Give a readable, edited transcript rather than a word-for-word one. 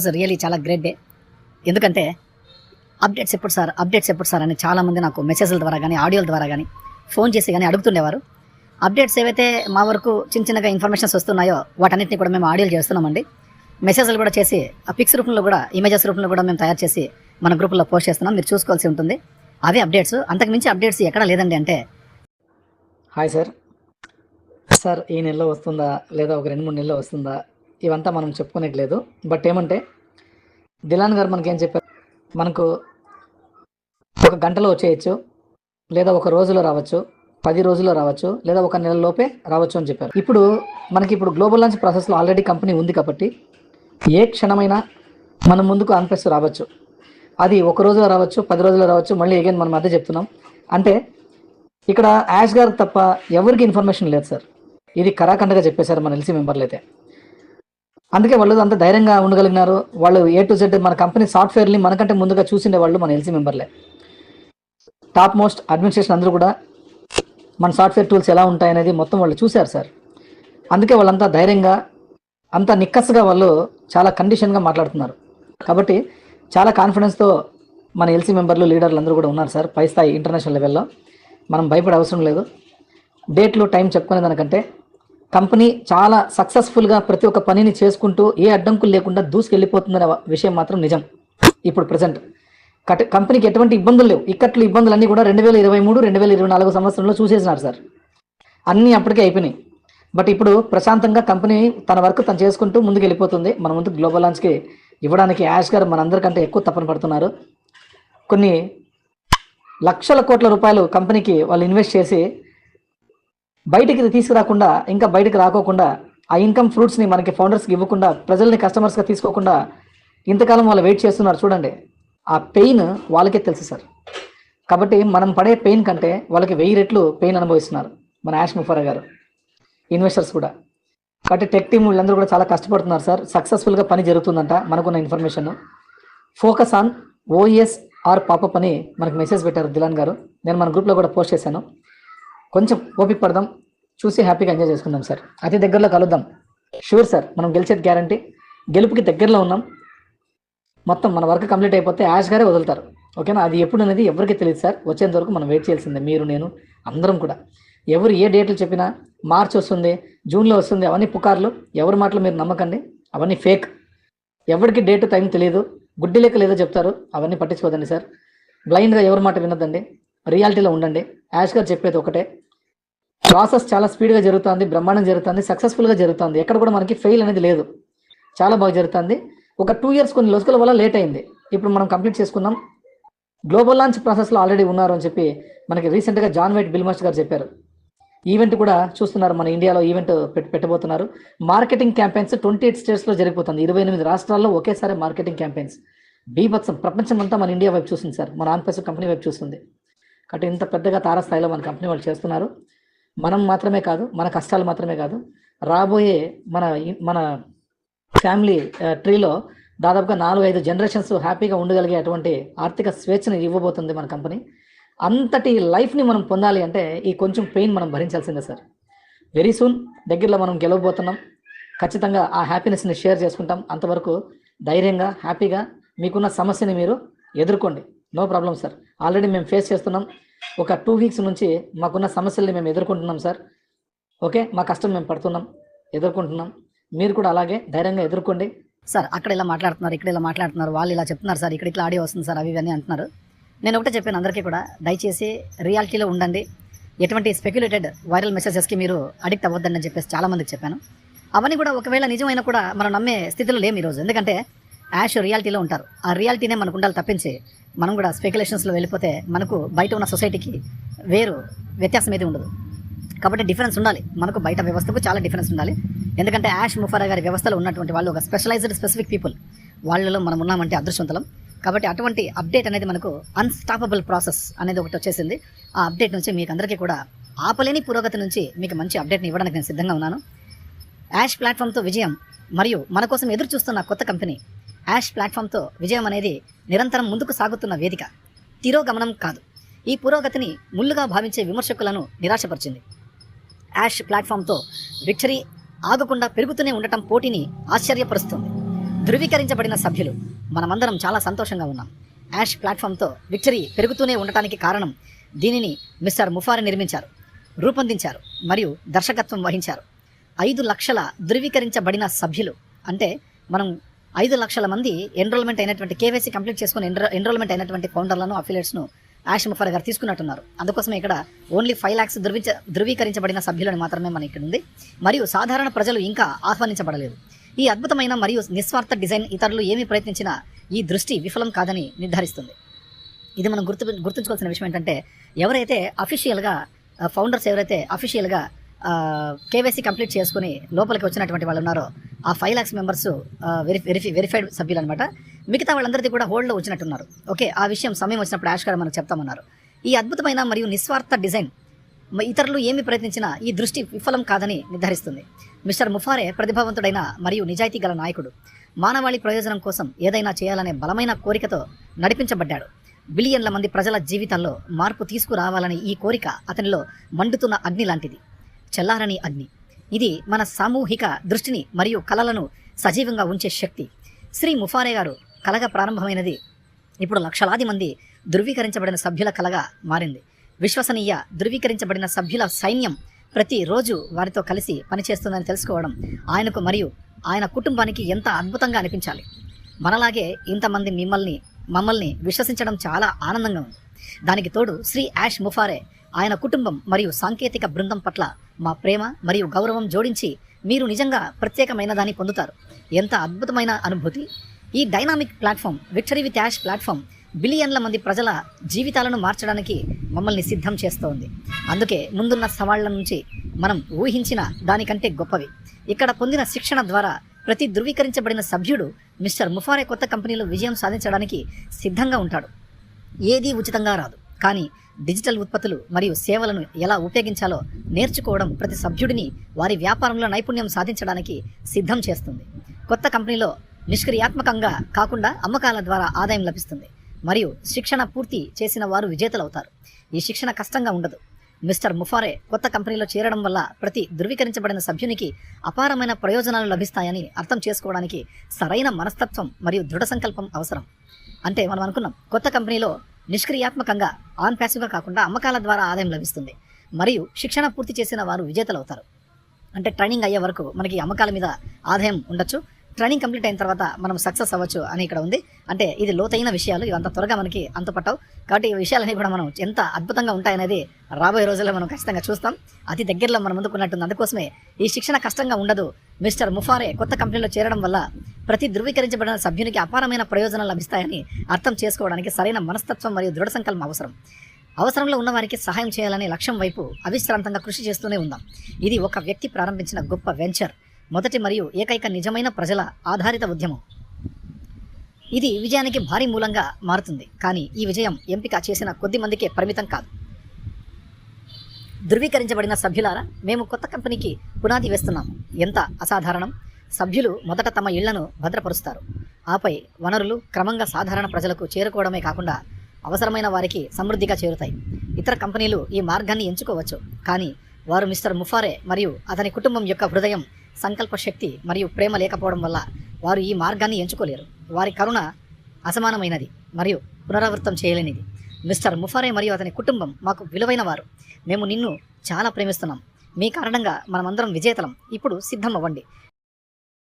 Really చాలా great day. ఎందుకంటే updates ఎప్పుడు సార్ అని చాలామంది నాకు మెసేజ్ల ద్వారా కానీ ఆడియోల ద్వారా కానీ ఫోన్ చేసి కానీ అడుగుతుండేవారు. అప్డేట్స్ ఏవైతే మా వరకు చిన్నగా ఇన్ఫర్మేషన్స్ వస్తున్నాయో వాటన్నిటిని కూడా మేము ఆడియోలు చేస్తున్నామండి. మెసేజ్లు కూడా చేసి ఆ పిక్స్ రూపంలో కూడా ఇమేజెస్ రూపంలో కూడా మేము తయారు చేసి మన గ్రూపుల్లో పోస్ట్ చేస్తున్నాం. మీరు చూసుకోవాల్సి ఉంటుంది. అవే అప్డేట్స్, అంతకుమించి అప్డేట్స్ ఎక్కడా లేదండి. అంటే హాయ్ సార్ ఈ నెలలో వస్తుందా లేదా ఒక 2-3 నెలల్లో వస్తుందా ఇవంతా మనం చెప్పుకునేది లేదు. బట్ ఏమంటే దిలాన్ గారు మనకేం చెప్పారు, మనకు ఒక గంటలో వచ్చేయచ్చు, లేదా ఒక రోజులో రావచ్చు, 10 రోజుల్లో రావచ్చు, లేదా ఒక నెలలోపే రావచ్చు అని చెప్పారు. ఇప్పుడు గ్లోబల్ లాంచ్ ప్రాసెస్లో ఆల్రెడీ కంపెనీ ఉంది కాబట్టి ఏ క్షణమైనా మన ముందుకు ఆన్ఫెస్ రావచ్చు. అది ఒక రోజులో రావచ్చు, 10 రోజుల్లో రావచ్చు. మళ్ళీ అగైన్ మనం అదే చెప్తున్నాం. అంటే ఇక్కడ యాష్ గారు తప్ప ఎవరికి ఇన్ఫర్మేషన్ లేదు సార్. ఇది కరాఖండగా చెప్పేశారు మన ఎల్సీ మెంబర్లు అయితే. అందుకే వాళ్ళు అంత ధైర్యంగా ఉండగలిగినారు. వాళ్ళు A to Z మన కంపెనీ సాఫ్ట్వేర్ని మనకంటే ముందుగా చూసిండే వాళ్ళు మన ఎల్సీ మెంబర్లే. టాప్ మోస్ట్ అడ్మినిస్ట్రేషన్ అందరూ కూడా మన సాఫ్ట్వేర్ టూల్స్ ఎలా ఉంటాయనేది మొత్తం వాళ్ళు చూశారు సార్. అందుకే వాళ్ళంతా ధైర్యంగా, అంత నిక్కస్గా వాళ్ళు చాలా కండిషన్గా మాట్లాడుతున్నారు. కాబట్టి చాలా కాన్ఫిడెన్స్తో మన ఎల్సీ మెంబర్లు, లీడర్లు అందరూ కూడా ఉన్నారు సార్. పై స్థాయి ఇంటర్నేషనల్ లెవెల్లో మనం భయపడే అవసరం లేదు. డేట్లు టైం చెప్పుకునే దానికంటే కంపెనీ చాలా సక్సెస్ఫుల్గా ప్రతి ఒక్క పనిని చేసుకుంటూ ఏ అడ్డంకులు లేకుండా దూసుకెళ్ళిపోతుందనే విషయం మాత్రం నిజం. ఇప్పుడు ప్రజెంట్ కంపెనీకి ఎటువంటి ఇబ్బందులు లేవు. ఇబ్బందులన్నీ కూడా 2023-2024 సంవత్సరంలో చూసేసినారు సార్. అన్నీ అప్పటికే అయిపోయినాయి. బట్ ఇప్పుడు ప్రశాంతంగా కంపెనీ తన వర్క్ తను చేసుకుంటూ ముందుకు వెళ్ళిపోతుంది. మన ముందు గ్లోబల్ లాంచ్కి ఇవ్వడానికి యాష్ గారు మనందరికంటే ఎక్కువ తపన పడుతున్నారు. కొన్ని లక్షల కోట్ల రూపాయలు కంపెనీకి వాళ్ళు ఇన్వెస్ట్ చేసి బయటికి తీసుకురాకుండా, ఇంకా బయటికి రాకోకుండా, ఆ ఇన్కమ్ ఫ్రూట్స్ని మనకి ఫౌండర్స్కి ఇవ్వకుండా, ప్రజల్ని కస్టమర్స్గా తీసుకోకుండా ఇంతకాలం వాళ్ళు వెయిట్ చేస్తున్నారు చూడండి. ఆ పెయిన్ వాళ్ళకే తెలుసు సార్. కాబట్టి మనం పడే పెయిన్ కంటే వాళ్ళకి 1000 రెట్లు పెయిన్ అనుభవిస్తున్నారు మన యాష్ ముఫరా గారు, ఇన్వెస్టర్స్ కూడా. కాబట్టి టెక్ టీమ్ వీళ్ళందరూ కూడా చాలా కష్టపడుతున్నారు సార్. సక్సెస్ఫుల్గా పని జరుగుతుందంట మనకున్న information. Focus on OES or popup అని మనకు మెసేజ్ పెట్టారు దిలాన్ గారు. నేను మన గ్రూప్లో కూడా పోస్ట్ చేశాను. కొంచెం ఓపిక పడదాం, చూసి హ్యాపీగా ఎంజాయ్ చేసుకుందాం సార్. అతి దగ్గరలో కలుద్దాం. షూర్ సార్, మనం గెలిచేది గ్యారంటీ. గెలుపుకి దగ్గరలో ఉన్నాం. మొత్తం మన వర్క్ కంప్లీట్ అయిపోతే యాష్ గారే వదులుతారు. ఓకేనా? అది ఎప్పుడు అనేది ఎవరికి తెలియదు సార్. వచ్చేంత వరకు మనం వెయిట్ చేయాల్సిందే, మీరు, నేను, అందరం కూడా. ఎవరు ఏ డేట్లు చెప్పినా మార్చ్ వస్తుంది, జూన్లో వస్తుంది, అవన్నీ పుకార్లు. ఎవరి మాటలు మీరు నమ్మకండి, అవన్నీ ఫేక్. ఎవరికి డేట్ టైం తెలియదు, గుడ్డి లెక్క లేదో చెప్తారు. అవన్నీ పట్టించుకోదండి సార్. బ్లైండ్గా ఎవరి మాట వినొద్దండి, రియాలిటీలో ఉండండి. యాష్ గారు చెప్పేది ఒకటే, ప్రాసెస్ చాలా స్పీడ్గా జరుగుతుంది, బ్రహ్మాండం జరుగుతుంది, సక్సెస్ఫుల్గా జరుగుతుంది. ఎక్కడ కూడా మనకి ఫెయిల్ అనేది లేదు, చాలా బాగా జరుగుతుంది. ఒక 2 years కొన్ని లొసుకుల వల్ల లేట్ అయింది. ఇప్పుడు మనం కంప్లీట్ చేసుకున్నాం. గ్లోబల్ లాంచ్ ప్రాసెస్లో ఆల్రెడీ ఉన్నారు అని చెప్పి మనకి రీసెంట్గా జాన్ వైట్ బిల్మస్ట్ గారు చెప్పారు. ఈవెంట్ కూడా చూస్తున్నారు, మన ఇండియాలో ఈవెంట్ పెట్టబోతున్నారు. మార్కెటింగ్ క్యాంపెయిన్స్ 28 స్టేట్స్లో జరిగిపోతుంది. 28 రాష్ట్రాల్లో ఒకేసారి మార్కెటింగ్ క్యాంపెయిన్స్. బీభత్సం. ప్రపంచం అంతా మన ఇండియా వైపు చూస్తుంది సార్, మన ఆన్ఫెస్ కంపెనీ వైపు చూస్తుంది. కాబట్టి ఇంత పెద్దగా తారాస్థాయిలో మన కంపెనీ వాళ్ళు చేస్తున్నారు. మనం మాత్రమే కాదు, మన కష్టాలు మాత్రమే కాదు, రాబోయే మన ఫ్యామిలీ ట్రీలో దాదాపుగా 4-5 జనరేషన్స్ హ్యాపీగా ఉండగలిగే అటువంటి ఆర్థిక స్వేచ్ఛను ఇవ్వబోతుంది మన కంపెనీ. అంతటి లైఫ్ని మనం పొందాలి అంటే ఈ కొంచెం పెయిన్ మనం భరించాల్సిందే సార్. వెరీ సూన్ దగ్గరలో మనం గెలవబోతున్నాం. ఖచ్చితంగా ఆ హ్యాపీనెస్ని షేర్ చేసుకుంటాం. అంతవరకు ధైర్యంగా, హ్యాపీగా మీకున్న సమస్యని మీరు ఎదుర్కోండి. No problem sir. ఆల్రెడీ మేము ఫేస్ చేస్తున్నాం. ఒక 2 weeks నుంచి మాకున్న సమస్యల్ని మేము ఎదుర్కొంటున్నాం సార్. ఓకే, మా కష్టం మేము పడుతున్నాం, ఎదుర్కొంటున్నాం. మీరు కూడా అలాగే ధైర్యంగా ఎదుర్కోండి సార్. అక్కడ ఇలా మాట్లాడుతున్నారు, ఇక్కడ ఇలా మాట్లాడుతున్నారు, వాళ్ళు ఇలా చెప్తున్నారు సార్, ఇక్కడ ఇట్లా ఆడియో వస్తుంది సార్, అవి ఇవన్నీ అంటున్నారు. నేను ఒకటే చెప్పాను అందరికీ కూడా, దయచేసి రియాలిటీలో ఉండండి. ఎటువంటి స్పెక్యులేటెడ్ వైరల్ మెసేజెస్కి మీరు అడిక్ట్ అవ్వద్దని చెప్పేసి చాలామందికి చెప్పాను. అవన్నీ కూడా ఒకవేళ నిజమైనా కూడా మనం నమ్మే స్థితిలో లేము ఈరోజు. ఎందుకంటే యాష్ రియాలిటీలో ఉంటారు. ఆ రియాలిటీనే మనకు ఉండాలి తప్పించి మనం కూడా స్పెక్యులేషన్స్లో వెళ్ళిపోతే మనకు బయట ఉన్న సొసైటీకి వ్యత్యాసం ఏది ఉండదు. కాబట్టి డిఫరెన్స్ ఉండాలి. మనకు బయట వ్యవస్థకు చాలా డిఫరెన్స్ ఉండాలి. ఎందుకంటే యాష్ ముఫరా గారి వ్యవస్థలో ఉన్నటువంటి వాళ్ళు ఒక స్పెసిఫిక్ పీపుల్. వాళ్ళలో మనం ఉన్నామంటే అదృష్టవంతులం. కాబట్టి అటువంటి అప్డేట్ అనేది మనకు అన్స్టాపబుల్ ప్రాసెస్ అనేది ఒకటి వచ్చేసింది. ఆ అప్డేట్ నుంచి మీకు అందరికీ కూడా ఆపలేని పురోగతి నుంచి మీకు మంచి అప్డేట్ని ఇవ్వడానికి నేను సిద్ధంగా ఉన్నాను. యాష్ ప్లాట్ఫామ్తో విజయం మరియు మన కోసం ఎదురు చూస్తున్న కొత్త కంపెనీ. యాష్ ప్లాట్ఫామ్తో విజయం అనేది నిరంతరం ముందుకు సాగుతున్న వేదిక, తిరోగమనం కాదు. ఈ పురోగతిని ముళ్ళుగా భావించే విమర్శకులను నిరాశపరిచింది. యాష్ ప్లాట్ఫామ్తో విక్టరీ ఆగకుండా పెరుగుతూనే ఉండటం పోటీని ఆశ్చర్యపరుస్తుంది. ధృవీకరించబడిన సభ్యులు మనమందరం చాలా సంతోషంగా ఉన్నాం. యాష్ ప్లాట్ఫామ్తో విక్టరీ పెరుగుతూనే ఉండటానికి కారణం దీనిని మిస్టర్ ముఫారే నిర్మించారు, రూపొందించారు మరియు దర్శకత్వం వహించారు. 5 లక్షల ధృవీకరించబడిన సభ్యులు అంటే మనం 5 లక్షల మంది ఎన్రోల్మెంట్ అయినటువంటి కేవైసీ కంప్లీట్ చేసుకుని ఎన్రోల్మెంట్ అయినటువంటి ఫౌండర్లను అఫిలియేట్స్ను యాష్ ముఫారే గారు తీసుకున్నట్టున్నారు. అందుకోసమే ఇక్కడ ఓన్లీ 5 lakhs ధృవీకరించబడిన సభ్యులను మాత్రమే మన ఇక్కడ ఉంది మరియు సాధారణ ప్రజలు ఇంకా ఆహ్వానించబడలేదు. ఈ అద్భుతమైన మరియు నిస్వార్థ డిజైన్ ఇతరులు ఏమి ప్రయత్నించినా ఈ దృష్టి విఫలం కాదని నిర్ధారిస్తుంది. ఇది మనం గుర్తుంచుకోవాల్సిన విషయం ఏంటంటే ఎవరైతే అఫీషియల్గా ఫౌండర్స్ ఎవరైతే అఫీషియల్గా కేవైసీ కంప్లీట్ చేసుకుని లోపలికి వచ్చినటువంటి వాళ్ళు ఉన్నారో ఆ 5 lakhs మెంబర్స్ వెరిఫైడ్ సభ్యులు అనమాట. మిగతా వాళ్ళందరిది కూడా హోల్డ్లో వచ్చినట్టున్నారు. ఓకే, ఆ విషయం సమయం వచ్చినప్పుడు యాష్ గారు మనకు చెప్తామన్నారు. ఈ అద్భుతమైన మరియు నిస్వార్థ డిజైన్ ఇతరులు ఏమి ప్రయత్నించినా ఈ దృష్టి విఫలం కాదని నిర్ధారిస్తుంది. మిస్టర్ ముఫారే ప్రతిభావంతుడైన మరియు నిజాయితీ గల నాయకుడు. మానవాళి ప్రయోజనం కోసం ఏదైనా చేయాలనే బలమైన కోరికతో నడిపించబడ్డాడు. బిలియన్ల మంది ప్రజల జీవితాల్లో మార్పు తీసుకురావాలని ఈ కోరిక అతనిలో మండుతున్న అగ్ని లాంటిది, చల్లారని అగ్ని. ఇది మన సామూహిక దృష్టిని మరియు కలలను సజీవంగా ఉంచే శక్తి. శ్రీ ముఫారే గారు కలగా ప్రారంభమైనది ఇప్పుడు లక్షలాది మంది ధృవీకరించబడిన సభ్యుల కలగా మారింది. విశ్వసనీయ ధృవీకరించబడిన సభ్యుల సైన్యం ప్రతిరోజు వారితో కలిసి పనిచేస్తుందని తెలుసుకోవడం ఆయనకు మరియు ఆయన కుటుంబానికి ఎంత అద్భుతంగా అనిపించాలి. మనలాగే ఇంతమంది మమ్మల్ని విశ్వసించడం చాలా ఆనందంగా ఉంది. దానికి తోడు శ్రీ యాష్ ముఫారే, ఆయన కుటుంబం మరియు సాంకేతిక బృందం పట్ల మా ప్రేమ మరియు గౌరవం జోడించి మీరు నిజంగా ప్రత్యేకమైన దాన్ని పొందుతారు. ఎంత అద్భుతమైన అనుభూతి! ఈ dynamic platform victory with ash platform బిలియన్ల మంది ప్రజల జీవితాలను మార్చడానికి మమ్మల్ని సిద్ధం చేస్తోంది. అందుకే ముందున్న సవాళ్ల నుంచి మనం ఊహించిన దానికంటే గొప్పవి. ఇక్కడ పొందిన శిక్షణ ద్వారా ప్రతి ధృవీకరించబడిన సభ్యుడు మిస్టర్ ముఫారే కొత్త కంపెనీలో విజయం సాధించడానికి సిద్ధంగా ఉంటాడు. ఏదీ ఉచితంగా రాదు, కానీ డిజిటల్ ఉత్పత్తులు మరియు సేవలను ఎలా ఉపయోగించాలో నేర్చుకోవడం ప్రతి సభ్యుడిని వారి వ్యాపారంలో నైపుణ్యం సాధించడానికి సిద్ధం చేస్తుంది. కొత్త కంపెనీలో నిష్క్రియాత్మకంగా కాకుండా అమ్మకాల ద్వారా ఆదాయం లభిస్తుంది మరియు శిక్షణ పూర్తి చేసిన వారు విజేతలవుతారు. ఈ శిక్షణ కష్టంగా ఉండదు. మిస్టర్ ముఫారే కొత్త కంపెనీలో చేరడం వల్ల ప్రతి ధృవీకరించబడిన సభ్యునికి అపారమైన ప్రయోజనాలు లభిస్తాయని అర్థం చేసుకోవడానికి సరైన మనస్తత్వం మరియు దృఢ సంకల్పం అవసరం. అంటే మనం అనుకున్నాం, కొత్త కంపెనీలో నిష్క్రియాత్మకంగా ఆన్ ప్యాసివ్గా కాకుండా అమ్మకాల ద్వారా ఆదాయం లభిస్తుంది మరియు శిక్షణ పూర్తి చేసిన వారు విజేతలవుతారు. అంటే ట్రైనింగ్ అయ్యే వరకు మనకి అమ్మకాల మీద ఆదాయం ఉండొచ్చు, ట్రైనింగ్ కంప్లీట్ అయిన తర్వాత మనం సక్సెస్ అవ్వచ్చు అని ఇక్కడ ఉంది. అంటే ఇది లోతైన విషయాలు, ఇవంత త్వరగా మనకి అంతుపట్టవు. కాబట్టి ఈ విషయాలన్నీ కూడా మనం ఎంత అద్భుతంగా ఉంటాయనేది రాబోయే రోజుల్లో మనం ఖచ్చితంగా చూస్తాం. అతి దగ్గరలో మనం ముందుకున్నట్టుంది. అందుకోసమే ఈ శిక్షణ కష్టంగా ఉండదు. మిస్టర్ ముఫారే కొత్త కంపెనీలో చేరడం వల్ల ప్రతి ధృవీకరించబడిన సభ్యునికి అపారమైన ప్రయోజనాలు లభిస్తాయని అర్థం చేసుకోవడానికి సరైన మనస్తత్వం మరియు దృఢ సంకల్పం అవసరం. అవసరంలో ఉన్న వారికి సహాయం చేయాలనే లక్ష్యం వైపు అవిశ్రాంతంగా కృషి చేస్తూనే ఉందాం. ఇది ఒక వ్యక్తి ప్రారంభించిన గొప్ప వెంచర్, మొదటి మరియు ఏకైక నిజమైన ప్రజల ఆధారిత ఉద్యమం. ఇది విజయానికి భారీ మూలంగా మారుతుంది, కానీ ఈ విజయం ఎంపిక చేసిన కొద్ది మందికే పరిమితం కాదు. ధృవీకరించబడిన సభ్యులారా, మేము కొత్త కంపెనీకి పునాది వేస్తున్నాము. ఎంత అసాధారణం! సభ్యులు మొదట తమ ఇళ్లను భద్రపరుస్తారు, ఆపై వనరులు క్రమంగా సాధారణ ప్రజలకు చేరుకోవడమే కాకుండా అవసరమైన వారికి సమృద్ధిగా చేరుతాయి. ఇతర కంపెనీలు ఈ మార్గాన్ని ఎంచుకోవచ్చు, కానీ వారు మిస్టర్ ముఫారే మరియు అతని కుటుంబం యొక్క హృదయం, సంకల్ప శక్తి మరియు ప్రేమ లేకపోవడం వల్ల వారు ఈ మార్గాన్ని ఎంచుకోలేరు. వారి కరుణ అసమానమైనది మరియు పునరావృతం చేయలేనిది. మిస్టర్ ముఫారే మరియు అతని కుటుంబం మాకు విలువైన వారు. మేము నిన్ను చాలా ప్రేమిస్తున్నాం. మీ కారణంగా మనమందరం విజేతలం. ఇప్పుడు సిద్ధం అవ్వండి.